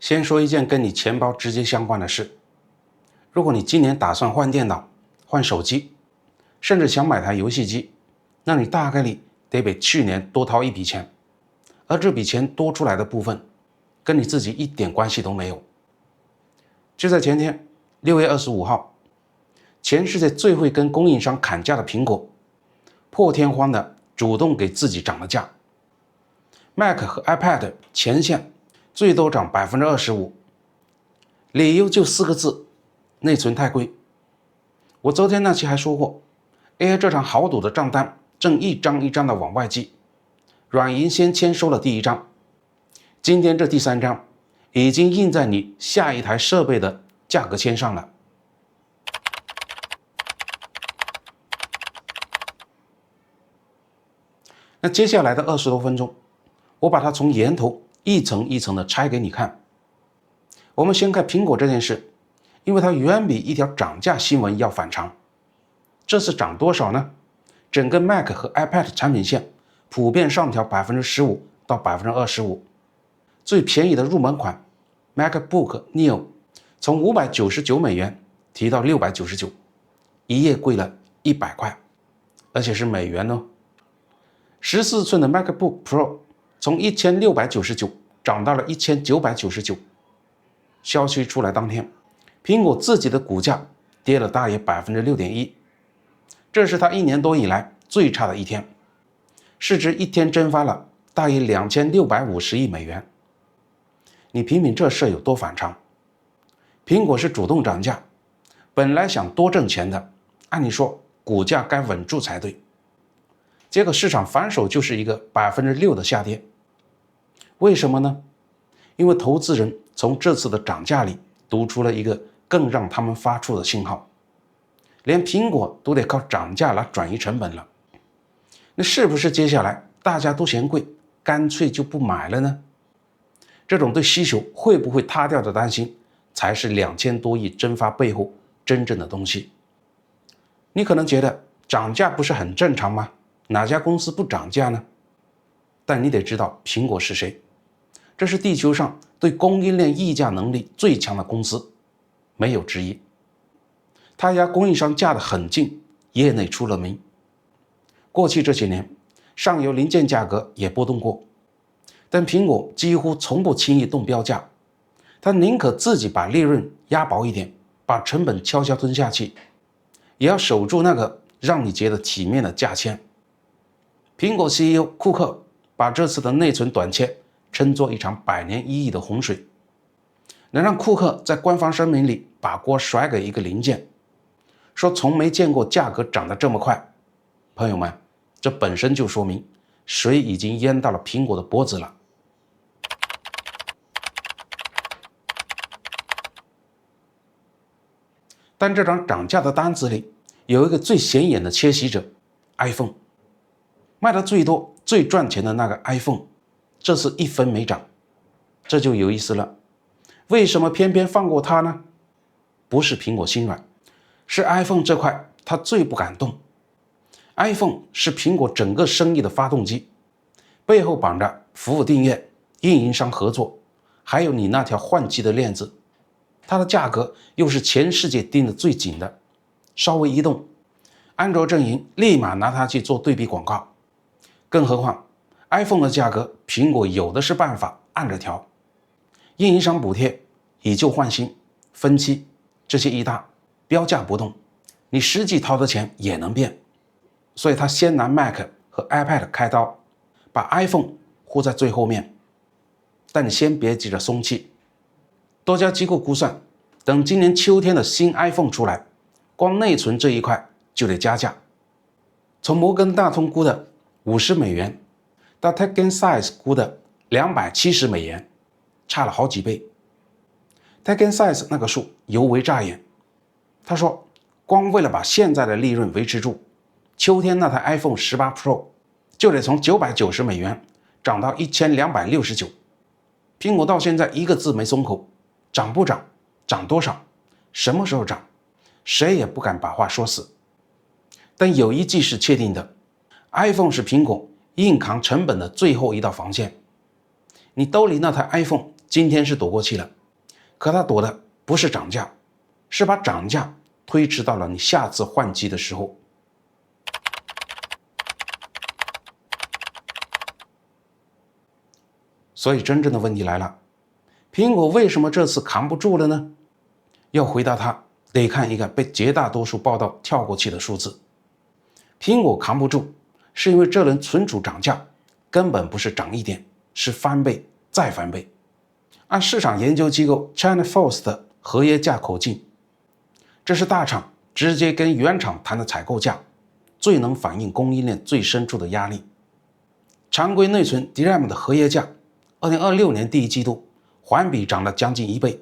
先說一件跟你錢包直接相關的事。如果你今年打算換電腦、換手機，甚至想買台遊戲机，那你大概率得比去年多掏一筆錢，而這筆錢多出來的部分，跟你自己一點關係都沒有。就在前天，6月25號，全世界最會跟供應商砍價的蘋果，破天荒的主動給自己漲了價。Mac 和 iPad 前線最多漲25%，理由就4個字：內存太貴。我昨天那期還說過 ，AI 這場豪賭的賬單正一張一张的往外寄，軟銀先簽收了第一張，今天這第3張已經印在你下一台設備的價格籤上了。那接下來的20多分鐘，我把它從源頭一层一层的拆給你看。我們先看蘋果这件事，因为它遠比一條漲價新聞要反常。這次漲多少呢？整個 Mac 和 iPad 產品線普遍上調15%到25%，最便宜的入門款 MacBook Neo 從599美元提到699，一頁貴了100塊，而且是美元哦。14寸的 MacBook Pro 從1699漲到了1999。消息出來當天，蘋果自己的股價跌了大約6.1%，這是它1年多以來最差的一天，市值一天蒸發了大約2650億美元。你品品這事有多反常？蘋果是主動漲價，本來想多掙錢的，按理說股價該穩住才對，結果市場反手就是一個6%的下跌。為什麼呢？因為投資人從這次的漲價裡讀出了一個更讓他們發怵的信號，連蘋果都得靠漲價來轉移成本了。那是不是接下來大家都嫌貴，乾脆就不買了呢？這種對需求會不會塌掉的擔心，才是2000多億蒸發背後真正的東西。你可能覺得漲價不是很正常嗎？哪家公司不漲價呢？但你得知道蘋果是誰，這是地球上對供應鏈議價能力最強的公司，沒有之一。它壓供應商價得很近，業內出了名。過去這些年，上游零件價格也波動過，但蘋果幾乎從不輕易動標價，它寧可自己把利潤壓薄一點，把成本悄悄吞下去，也要守住那個讓你覺得體面的價籤。蘋果 CEO 庫克把這次的內存短缺稱作一場百年一遇的洪水，能讓庫克在官方聲明裡把鍋甩給一個零件，說從沒見過價格漲得這麼快。朋友們，這本身就說明水已經淹到了蘋果的脖子了。但這張漲價的單子裡有一個最顯眼的缺席者 ，iPhone。賣得最多、最賺錢的那個 iPhone， 這次1分沒漲，這就有意思了。為什麼偏偏放過它呢？不是蘋果心軟，是 iPhone 這塊它最不敢動。iPhone 是蘋果整個生意的發動機，背後綁着服務訂閱、運營商合作，還有你那條換機的鏈子。它的價格又是全世界盯得最緊的，稍微一動，安卓陣營立馬拿它去做對比廣告。更何況 iPhone 的價格，蘋果有的是辦法按着調，運營商補貼、以舊換新、分期這些一大，標價不動，你實際掏的錢也能變。所以他先拿 Mac 和 iPad 開刀，把 iPhone 護在最後面。但你先別急着鬆氣，多家機構估算，等今年秋天的新 iPhone 出來，光內存這一塊就得加價，從摩根大通估的50美元到 TechInsights 估的270美元，差了好幾倍。TechInsights 那個數尤為扎眼，他說光為了把現在的利潤維持住，秋天那台 iPhone 18 Pro 就得從990美元漲到1269。蘋果到現在一個字沒鬆口，漲不漲，漲多少，什麼時候漲，誰也不敢把話說死。但有一句是確定的， iPhone 是蘋果硬扛成本的最後一道防線。你兜裡那台 iPhone 今天是躲過去了，可它躲的不是漲價，是把漲價推遲到了你下次換机的时候。所以真正的问题来了，苹果为什么这次扛不住了呢？要回答它，得看一个被绝大多数报道跳过去的数字。蘋果扛不住，是因為這輪存儲漲價根本不是漲一點，是翻倍再翻倍。按市場研究機構 China Force 的合約價口徑，這是大廠直接跟原廠談的採購價，最能反映供應鏈最深處的壓力。常規內存 DRAM 的合約價2026年第一季度環比漲了將近1倍，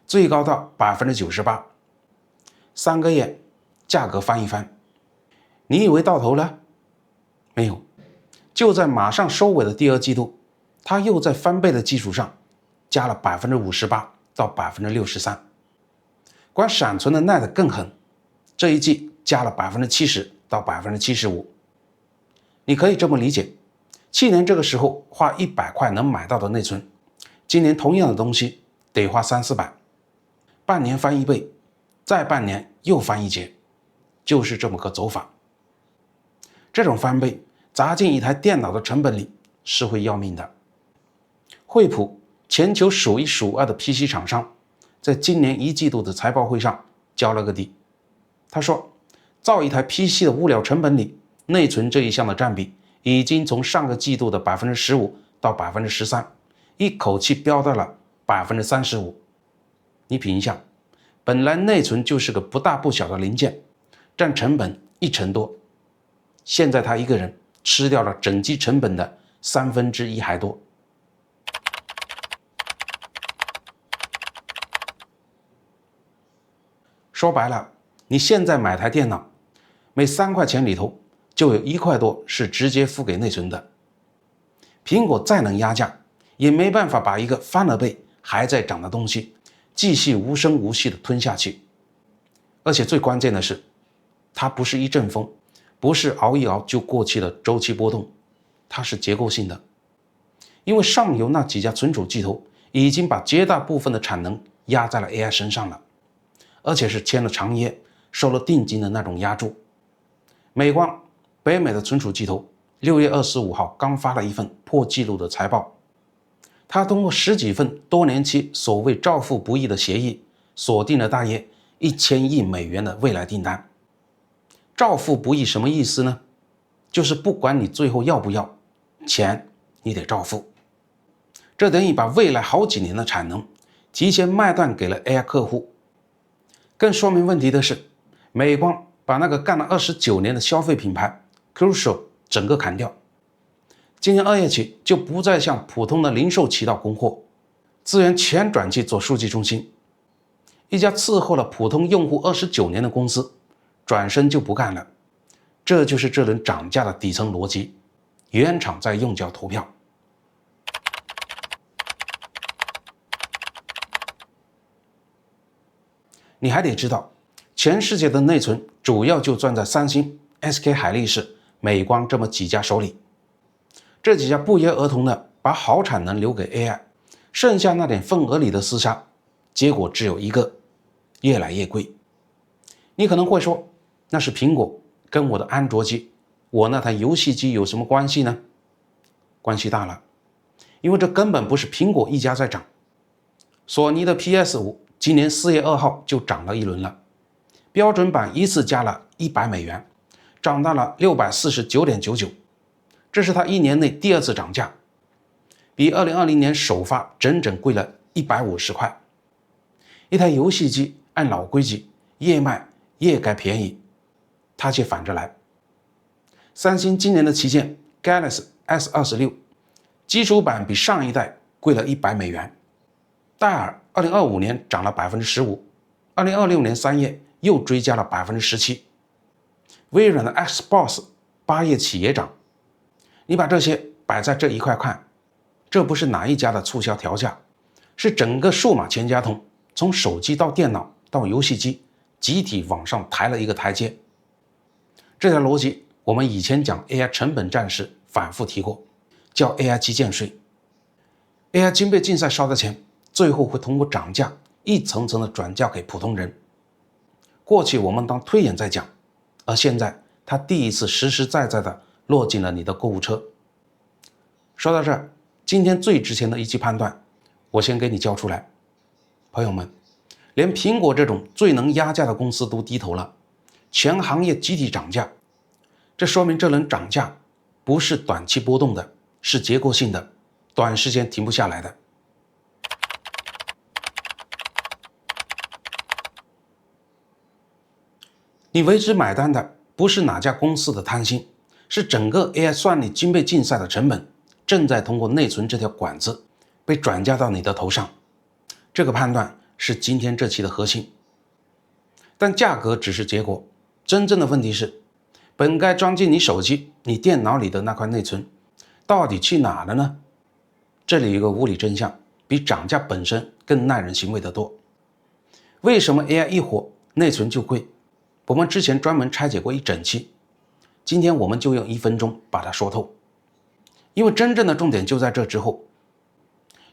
最高到 98%，3個月價格翻一番。你以為到頭了？沒有，就在馬上收尾的第二季度，它又在翻倍的基礎上加了 58% 到 63%。管閃存的 NAND 更狠，這一季加了 70% 到 75%。你可以這麼理解，去年這個時候花100塊能買到的內存，今年同樣的東西得花300-400，半年翻一倍，再半年又翻一截，就是這麼個走法。這種翻倍砸進一台電腦的成本裡是會要命的。惠普，全球數一數二的 PC 廠商，在今年一季度的財報會上交了個底。他說，造一台 PC 的物料成本裡，內存這一項的佔比已經從上個季度的 15% 到 13%， 一口氣飆到了 35%。你品一下，本來內存就是個不大不小的零件，佔成本1%多。現在他一個人吃掉了整機成本的1/3還多。說白了，你現在買台電腦，每3塊錢裡頭就有1塊多是直接付給內存的。蘋果再能壓價，也沒辦法把一個翻了倍還在漲的東西繼續無聲無息的吞下去。而且最關鍵的是，它不是一陣風，不是熬一熬就過去的週期波動，它是結構性的。因為上游那幾家存儲巨頭已經把絕大部分的產能壓在了 AI 身上了，而且是簽了長約、收了定金的那種押注。美光，北美的存儲巨頭，6月25號剛發了一份破紀錄的財報。他通過10幾份多年期所謂照付不誤的協議，鎖定了大約1000億美元的未來訂單。照付不誤什麼意思呢？就是不管你最後要不要錢，你得照付。這等於把未來好幾年的產能提前賣斷給了 AI 客戶。更說明問題的是，美光把那個幹了29年的消費品牌 Crucial 整個砍掉，今年2月起就不再向普通的零售渠道供貨，資源全轉去做數據中心。一家伺候了普通用戶29年的公司轉身就不幹了，這就是這輪漲價的底層邏輯，原廠在用腳投票。你還得知道，全世界的內存主要就攢在三星、SK 海力士、美光這麼幾家手裡。這幾家不約而同的把好產能留給 AI， 剩下那點份額裡的廝殺，結果只有一個，越來越貴。你可能會說，那是蘋果，跟我的安卓機，我那台遊戲機有什麼關係呢？關係大了，因為這根本不是蘋果一家在漲。索尼的 PS5 今年4月2號就漲了一輪了，標準版一次加了100美元，漲到了 649.99， 這是它一年內第2次漲價，比2020年首發整整貴了150塊。一台遊戲機按老規矩，越賣越該便宜，它卻反着來。三星今年的旗艦 Galaxy S26 基礎版比上一代貴了100美元，戴爾2025年漲了 15%， 2026年3月又追加了 17%， 微軟的 Xbox 8月起也漲。你把這些擺在這一塊看，這不是哪一家的促銷調價，是整個數碼全家桶從手機到電腦到遊戲機集體往上抬了一個台階。這條邏輯我們以前講 AI 成本戰時反覆提過，叫 AI 基建稅。AI 軍備競賽燒的錢最後會通過漲價一層層的轉嫁給普通人。過去我們當推演在講，而現在它第一次實實在在的落進了你的購物車。說到這兒，今天最值錢的一期判斷，我先給你交出来。朋友們，連蘋果這種最能壓價的公司都低頭了，全行業集體漲價，這說明這輪漲價不是短期波動的，是結構性的，短時間停不下來的。你為之買單的不是哪家公司的貪心，是整個 AI 算力军備競賽的成本正在通過內存這條管子被轉嫁到你的頭上。這個判斷是今天這期的核心。但價格只是結果，真正的問題是，本該裝進你手機、你電腦裡的那塊內存到底去哪了呢？這裡有一個物理真相，比漲價本身更耐人尋味得多。為什麼 AI 一火，內存就貴？我們之前專門拆解過一整期，今天我們就用1分鐘把它說透。因為真正的重点就在這之後。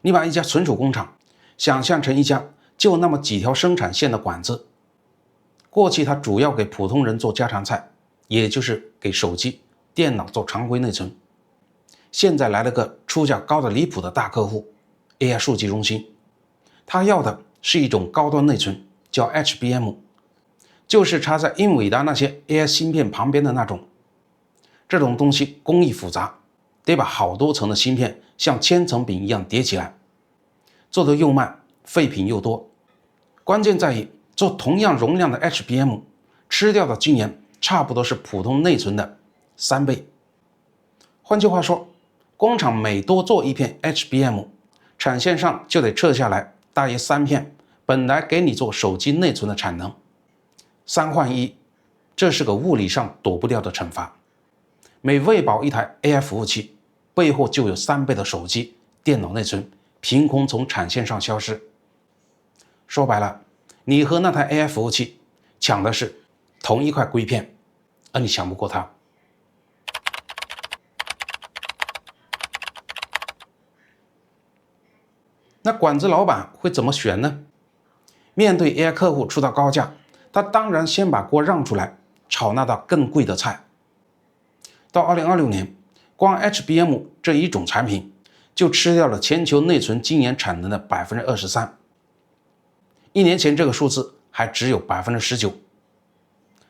你把一家存儲工厂想象成一家就那麼幾條生產線的管子，過去它主要給普通人做家常菜，也就是給手機、電腦做常規內存。現在來了個出價高的離譜的大客戶 AI 數據中心，他要的是一種高端內存，叫 HBM， 就是插在英偉達那些 AI 芯片旁邊的那種。這種東西工藝複雜，得把好多層的芯片像千层餅一樣疊起來，做得又慢，廢品又多。關鍵在於做同樣容量的 HBM， 吃掉的晶圓差不多是普通內存的3倍。換句話說，工厂每多做一片 HBM， 產線上就得撤下來大約3片本來給你做手機內存的產能。3換1，這是個物理上躲不掉的懲罰。每餵飽一台 AI 服務器，背後就有3倍的手機、電腦內存憑空從產線上消失。說白了，你和那台 AI 服務器搶的是同一塊硅片，而你搶不過它。那管子老板會怎麼選呢？面對 AI 客戶出到高價，他當然先把鍋讓出來，炒那道更貴的菜。到2026年，光 HBM 這一種產品就吃掉了全球內存晶圓產能的 23%。1年前這個數字還只有 19%。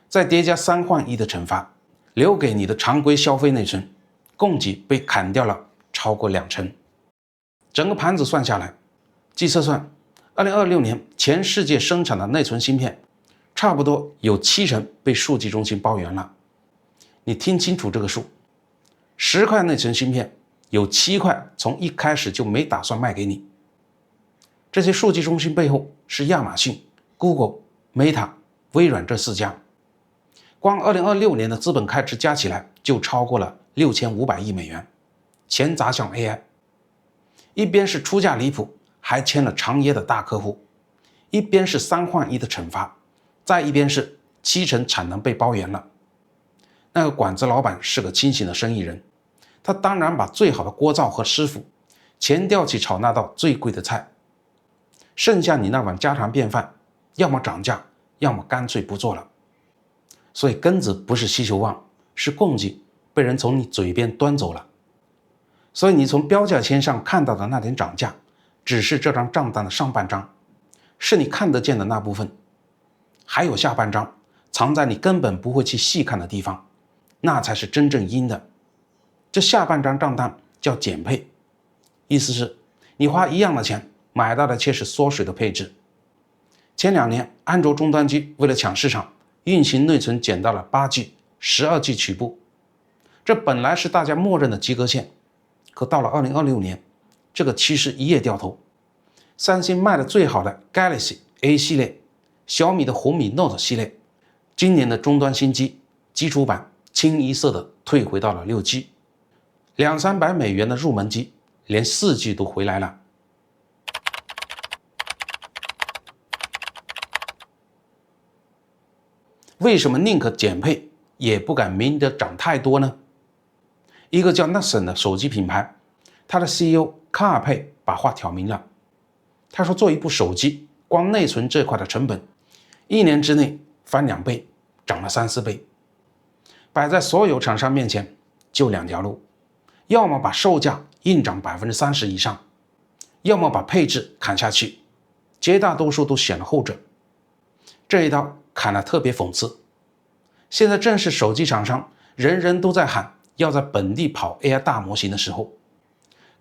再疊加3換1的懲罰，留給你的常規消費內存供給被砍掉了超過20%。整個盤子算下來，計測算2026年全世界生產的內存芯片差不多有70%被數据中心包圆了。你聽清楚这個數，10塊內存芯片有7塊從一開始就沒打算賣給你。這些數據中心背後是亞馬遜、Google、Meta、微軟這4家，光2026年的資本開支加起來就超過了6500億美元，全砸向 AI。一邊是出價離譜，還簽了長約的大客戶，一邊是3換1的懲罰，再一邊是70%產能被包圓了。那個管子老板是個清醒的生意人，他當然把最好的鍋灶和師傅全調去炒那道最貴的菜，剩下你那碗家常便飯，要麼漲價，要麼乾脆不做了。所以根子不是需求旺，是供給被人從你嘴邊端走了。所以你從標價籤上看到的那點漲價，只是這張賬單的上半張，是你看得見的那部分，還有下半張藏在你根本不会去細看的地方，那才是真正陰的。這下半張賬單叫減配，意思是你花一樣的錢買到的卻是縮水的配置。前2年安卓終端機為了搶市場，運行內存減到了8G、12G 起步，這本來是大家默認的及格線，可到了2026年，這個趨勢一夜掉頭。三星賣的最好的 Galaxy A 系列，小米的紅米 Note 系列，今年的終端新機基礎版清一色的退回到了6G，200-300美元的入門機連4G 都回來了。為什麼寧可減配也不敢明着漲太多呢？一個叫 Nexon 的手機品牌，他的 CEO 卡爾佩把話挑明了。他說做一部手機光內存這塊的成本1年之內翻2倍，漲了3、4倍。擺在所有廠商面前就2條路，要麼把售價硬漲30%以上，要麼把配置砍下去，絕大多數都選了後者。這一刀砍得特別諷刺。現在正是手機廠商人人都在喊要在本地跑 AI 大模型的時候，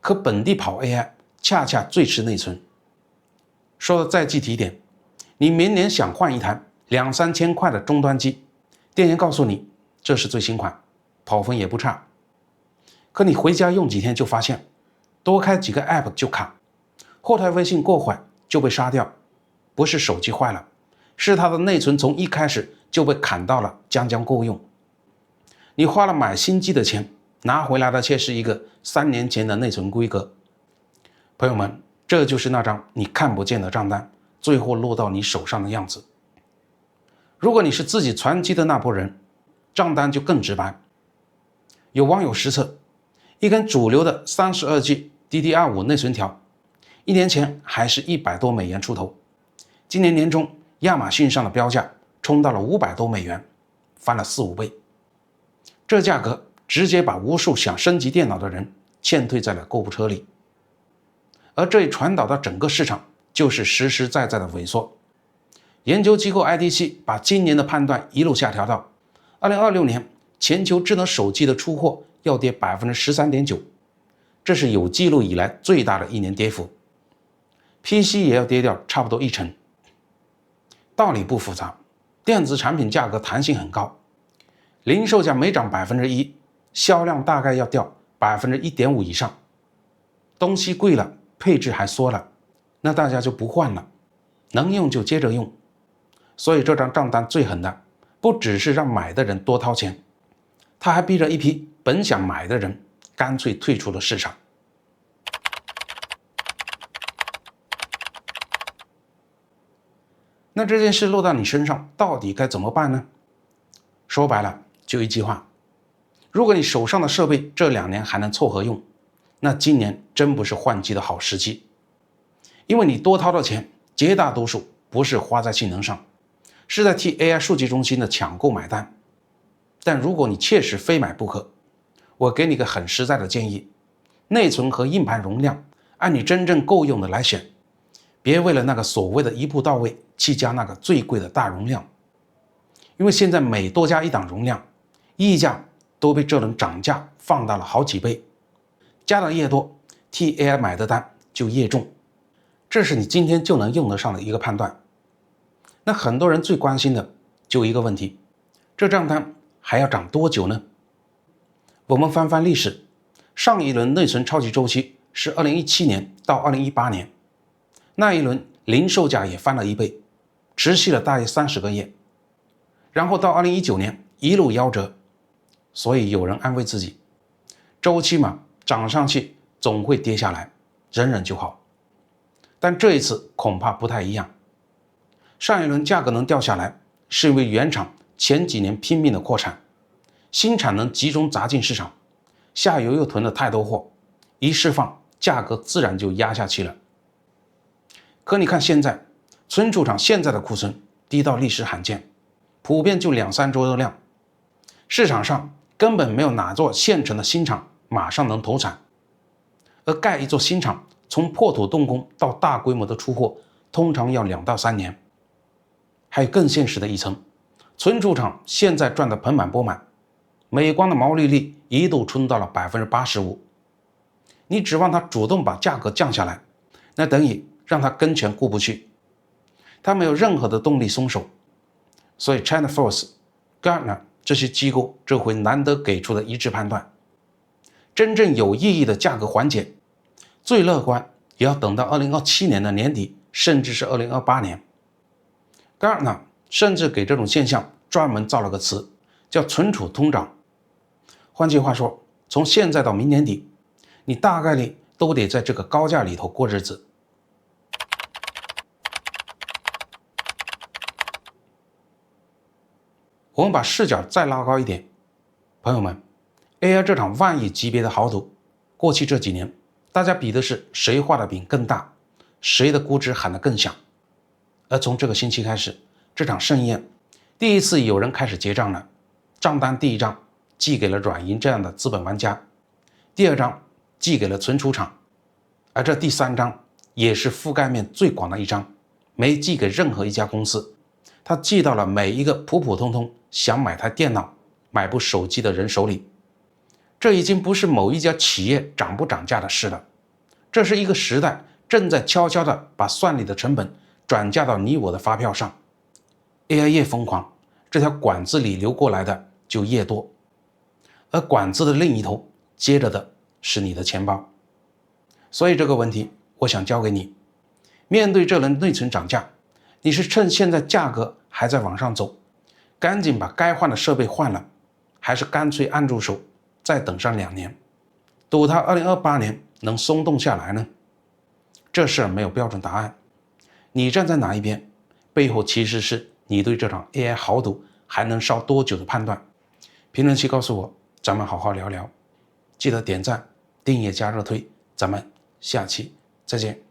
可本地跑 AI 恰恰最吃內存。說的再具體點，你明年想換一台2、3千塊的終端機，店員告訴你這是最新款，跑分也不差。可你回家用幾天就發現，多開幾個 app 就卡，後台微信過壞就被殺掉，不是手機壞了，是它的內存從一開始就被砍到了将夠用。你花了買新機的錢，拿回來的卻是一個3年前的内存規格。朋友們，這就是那張你看不見的賬單，最後落到你手上的樣子。如果你是自己傳機的那波人，賬單就更直白。有網友實測，一根主流的32G DDR5 内存條，1年前還是100多美元出頭，今年年中亞馬遜上的標價衝到了500多美元，翻了4、5倍。這價格直接把無數想升級電腦的人勸退在了購物車裡。而這一傳導到整個市場，就是實實在在的萎縮。研究機構 IDC 把今年的判斷一路下調到2026年全球智能手機的出貨要跌 13.9%， 這是有記錄以來最大的一年跌幅。PC 也要跌掉差不多1成。道理不複雜，電子產品價格彈性很高，零售價每漲 1%， 銷量大概要掉 1.5% 以上。東西貴了，配置還縮了，那大家就不換了，能用就接着用。所以這張賬單最狠的，不只是讓買的人多掏錢，他還逼着一批本想買的人乾脆退出了市场。那這件事落到你身上，到底該怎麼辦呢？說白了，就一句話：如果你手上的設備這2年還能湊合用，那今年真不是換機的好時機。因為你多掏的錢，絕大多數不是花在性能上，是在替 AI 數據中心的搶購買單。但如果你切實非買不可，我給你個很實在的建議：內存和硬盤容量按你真正夠用的來選，別為了那個所謂的一步到位去加那個最貴的大容量。因為現在每多加一檔容量，溢價都被这輪漲價放大了好幾倍，加的越多，替 AI 買的單就越重。這是你今天就能用得上的一個判斷。那很多人最關心的就一個問題：這賬單還要漲多久呢？我們翻翻歷史，上一輪內存超級週期是2017年到2018年，那一輪零售價也翻了1倍，持續了大約30個月，然後到2019年一路夭折。所以有人安慰自己，週期嘛，漲上去總會跌下來，忍忍就好。但這一次恐怕不太一樣。上一輪價格能掉下來，是因為原廠前幾年拼命的擴產，新產能集中砸進市場，下游又囤了太多貨，一釋放，價格自然就壓下去了。可你看現在，存儲廠現在的庫存低到歷史罕見，普遍就2、3周的量，市场上根本沒有哪座現成的新廠馬上能投產。而蓋一座新廠，從破土動工到大規模的出貨，通常要2到3年。還有更現實的一層，存儲廠現在賺得盆滿缽滿，美光的毛利率一度衝到了 85%， 你指望它主動把價格降下來，那等於讓它跟錢過不去，它沒有任何的動力鬆手。所以 China Force、Gartner 這些機構這回難得給出的一致判斷，真正有意義的價格緩解，最樂觀也要等到2027年的年底，甚至是2028年。Gartner 甚至給這種現象專門造了個詞，叫存儲通脹。換句話說，從現在到明年底，你大概率都得在這個高價裡頭過日子。我們把視角再拉高一點，朋友們 ，AI 這場萬億級別的豪賭，過去這幾年，大家比的是誰畫的餅更大，誰的估值喊得更響。而從這個星期開始，這場盛宴第一次有人開始結賬了。賬單第一張寄給了軟銀這樣的資本玩家，第二張寄給了存儲場，而這第三張也是覆蓋面最廣的一張，沒寄給任何一家公司，它寄到了每一個普普通通想買台電腦、買部手機的人手裡。這已經不是某一家企業漲不漲價的事了，這是一個時代正在悄悄地把算力的成本轉嫁到你我的發票上。AI 越瘋狂，這條管子裡流過來的就越多，而管子的另一頭接着的是你的錢包。所以這個問題我想交給你，面對这輪內存漲價，你是趁現在價格還在往上走，趕緊把該換的設備換了，還是乾脆按住手再等上2年，賭它2028年能鬆動下來呢？這事兒沒有標準答案，你站在哪一邊，背後其實是你對這場 AI 豪賭還能燒多久的判斷。評論區告訴我，咱們好好聊聊。記得點讚、訂閱加熱推，咱們下期再見。